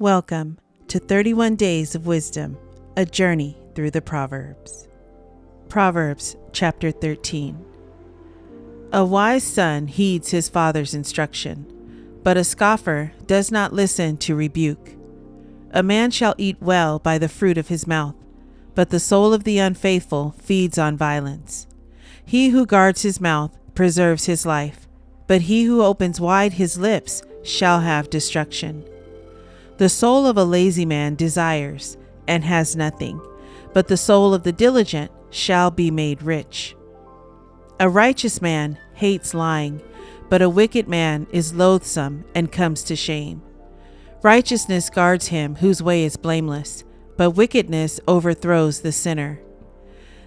Welcome to 31 Days of Wisdom, a journey through the Proverbs. Proverbs chapter 13. A wise son heeds his father's instruction, but a scoffer does not listen to rebuke. A man shall eat well by the fruit of his mouth, but the soul of the unfaithful feeds on violence. He who guards his mouth preserves his life, but he who opens wide his lips shall have destruction. The soul of a lazy man desires and has nothing, but the soul of the diligent shall be made rich. A righteous man hates lying, but a wicked man is loathsome and comes to shame. Righteousness guards him whose way is blameless, but wickedness overthrows the sinner.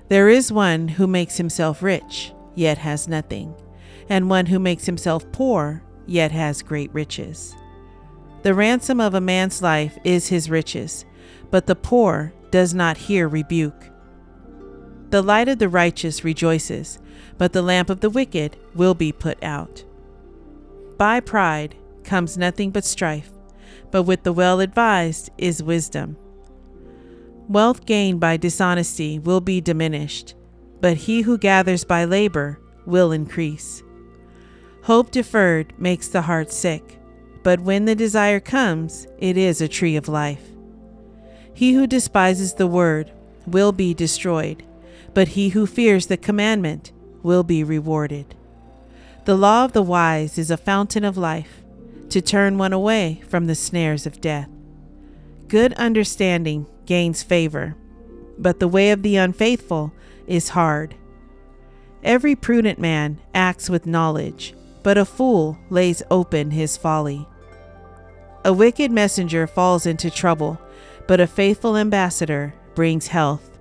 There is one who makes himself rich, yet has nothing, and one who makes himself poor, yet has great riches. The ransom of a man's life is his riches, but the poor does not hear rebuke. The light of the righteous rejoices, but the lamp of the wicked will be put out. By pride comes nothing but strife, but with the well-advised is wisdom. Wealth gained by dishonesty will be diminished, but he who gathers by labor will increase. Hope deferred makes the heart sick, but when the desire comes, it is a tree of life. He who despises the word will be destroyed, but he who fears the commandment will be rewarded. The law of the wise is a fountain of life, to turn one away from the snares of death. Good understanding gains favor, but the way of the unfaithful is hard. Every prudent man acts with knowledge, but a fool lays open his folly. A wicked messenger falls into trouble, but a faithful ambassador brings health.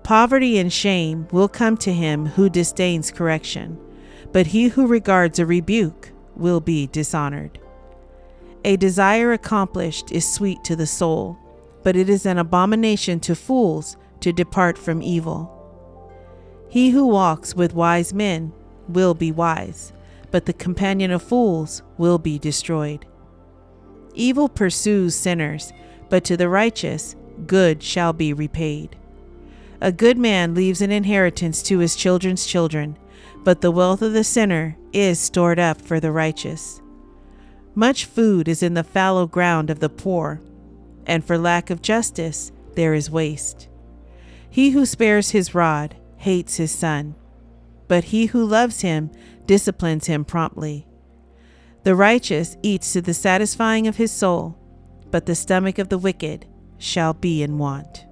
Poverty and shame will come to him who disdains correction, but he who regards a rebuke will be dishonored. A desire accomplished is sweet to the soul, but it is an abomination to fools to depart from evil. He who walks with wise men will be wise, but the companion of fools will be destroyed. Evil pursues sinners, but to the righteous good shall be repaid. A good man leaves an inheritance to his children's children, but the wealth of the sinner is stored up for the righteous. Much food is in the fallow ground of the poor, and for lack of justice there is waste. He who spares his rod hates his son, but he who loves him disciplines him promptly. The righteous eats to the satisfying of his soul, but the stomach of the wicked shall be in want.